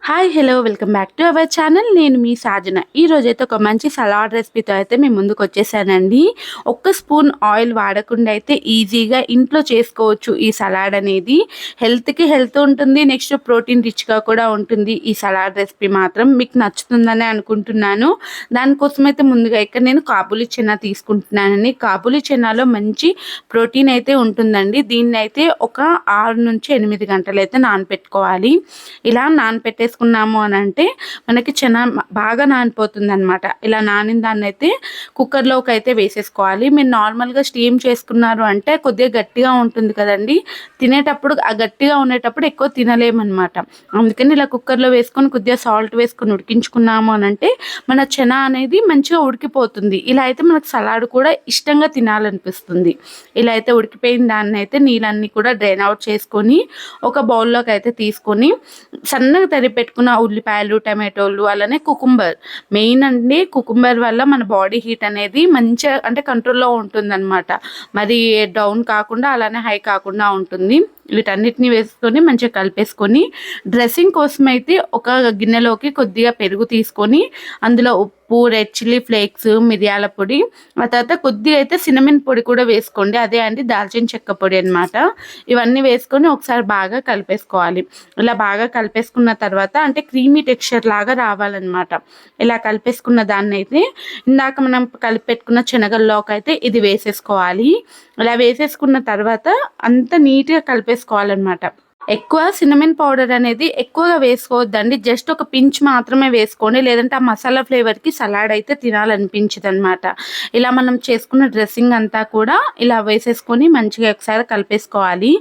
Hi hello welcome back to our channel. నేను మీ సాజన. ఈరోజైతే ఒక మంచి సలాడ్ రెసిపీతో అయితే మేము ముందుకు వచ్చేసానండి. ఒక్క స్పూన్ ఆయిల్ వాడకుండా అయితే ఈజీగా ఇంట్లో చేసుకోవచ్చు ఈ సలాడ్ అనేది. హెల్త్కి హెల్త్ ఉంటుంది, నెక్స్ట్ ప్రోటీన్ రిచ్గా కూడా ఉంటుంది. ఈ సలాడ్ రెసిపీ మాత్రం మీకు నచ్చుతుందని అనుకుంటున్నాను. దానికోసం అయితే ముందుగా ఇక్కడ నేను కాబూలీ చెన్నా తీసుకుంటున్నానండి. కాబూలీ చెన్నాలో మంచి ప్రోటీన్ అయితే ఉంటుందండి. దీన్ని అయితే ఒక 6 నుంచి 8 గంటలు అయితే నానపెట్టుకోవాలి. ఇలా నానపెట్టేసుకున్నాము అని అంటే మనకి చెన బాగా నానిపోతుంది అనమాట. ఇలా నానిన దాన్ని అయితే కుక్కర్లోకి అయితే వేసేసుకోవాలి. మీరు నార్మల్గా స్టీమ్ చేసుకున్నారు అంటే కొద్దిగా గట్టిగా ఉంటుంది కదండి, తినేటప్పుడు ఆ గట్టిగా ఉండేటప్పుడు ఎక్కువ తినలేమన్నమాట. అందుకని ఇలా కుక్కర్లో వేసుకొని కొద్దిగా సాల్ట్ వేసుకొని ఉడికించుకున్నాము అని అంటే మన చెన అనేది మంచిగా ఉడికిపోతుంది. ఇలా అయితే మనకు సలాడ్ కూడా ఇష్టంగా తినాలనిపిస్తుంది. ఇలా అయితే ఉడికిపోయిన దాన్ని అయితే నీళ్ళన్నీ కూడా డ్రైన్ అవుట్ చేసుకొని ఒక బౌల్లోకి అయితే తీసుకొని సన్నగా తరిపెట్టుకున్న ఉల్లిపాయలు, టమాటోలు, అలానే కుకుంబర్. మెయిన్ అండి కుకుంబర్ వల్ల మన బాడీ హీట్ అనేది మంచిగా అంటే కంట్రోల్లో ఉంటుందన్నమాట. మరి డౌన్ కాకుండా అలానే హై కాకుండా ఉంటుంది. వీటన్నిటిని వేసుకొని మంచిగా కలిపేసుకొని డ్రెస్సింగ్ కోసం అయితే ఒక గిన్నెలోకి కొద్దిగా పెరుగు తీసుకొని అందులో ఉప్పు, రెడ్ చిల్లీ ఫ్లేక్స్, మిరియాల పొడి, ఆ తర్వాత కొద్దిగా అయితే సినమిన్ పొడి కూడా వేసుకోండి. అదే అండి దాల్చిన చెక్క పొడి అనమాట. ఇవన్నీ వేసుకొని ఒకసారి బాగా కలిపేసుకోవాలి. ఇలా బాగా కలిపేసుకున్న తర్వాత అంటే క్రీమీ టెక్స్చర్ లాగా రావాలన్నమాట. ఇలా కలిపేసుకున్న దాన్ని అయితే ఇందాక మనం కలిపెట్టుకున్న శనగల్లోకి అయితే ఇది వేసేసుకోవాలి. ఇలా వేసేసుకున్న తర్వాత అంత నీట్గా కలిపేసుకోవాలన్నమాట. ఎక్కువ సినమిన్ పౌడర్ అనేది ఎక్కువగా వేసుకోవద్దండి. జస్ట్ ఒక పించ్ మాత్రమే వేసుకోండి, లేదంటే ఆ మసాలా ఫ్లేవర్కి సలాడ్ అయితే తినాలనిపించదు అనమాట. ఇలా మనం చేసుకున్న డ్రెస్సింగ్ అంతా కూడా ఇలా వేసేసుకొని మంచిగా ఒకసారి కలిపేసుకోవాలి.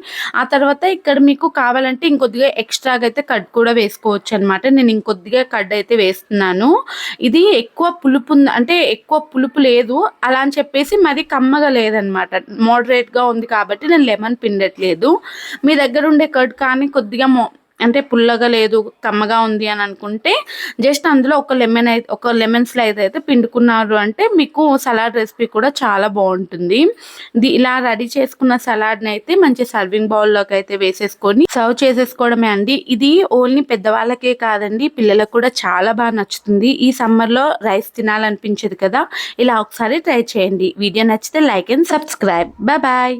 ఆ తర్వాత ఇక్కడ మీకు కావాలంటే ఇంకొద్దిగా ఎక్స్ట్రాగా అయితే కడ్ కూడా వేసుకోవచ్చు అనమాట. నేను ఇంకొద్దిగా కడ్ అయితే వేస్తున్నాను. ఇది ఎక్కువ పులుపు అంటే ఎక్కువ పులుపు లేదు అలా అని చెప్పేసి మరి కమ్మగా లేదనమాట, మోడరేట్గా ఉంది కాబట్టి నేను లెమన్ పిండట్లేదు. మీ దగ్గర ఉండే కడ్ కానీ కొద్దిగా అంటే పుల్లగా లేదు, కమ్మగా ఉంది అని అనుకుంటే జస్ట్ అందులో ఒక లెమన్ స్లైస్ అయితే పిండుకున్నారు అంటే మీకు సలాడ్ రెసిపీ కూడా చాలా బాగుంటుంది. ఇలా రెడీ చేసుకున్న సలాడ్ని అయితే మంచి సర్వింగ్ బౌల్లోకి అయితే వేసేసుకొని సర్వ్ చేసేసుకోవడమే అండి. ఇది ఓన్లీ పెద్దవాళ్ళకే కాదండి, పిల్లలకు కూడా చాలా బాగా నచ్చుతుంది. ఈ సమ్మర్లో రైస్ తినాలనిపించదు కదా, ఇలా ఒకసారి ట్రై చేయండి. వీడియో నచ్చితే లైక్ అండ్ సబ్స్క్రైబ్. బాయ్.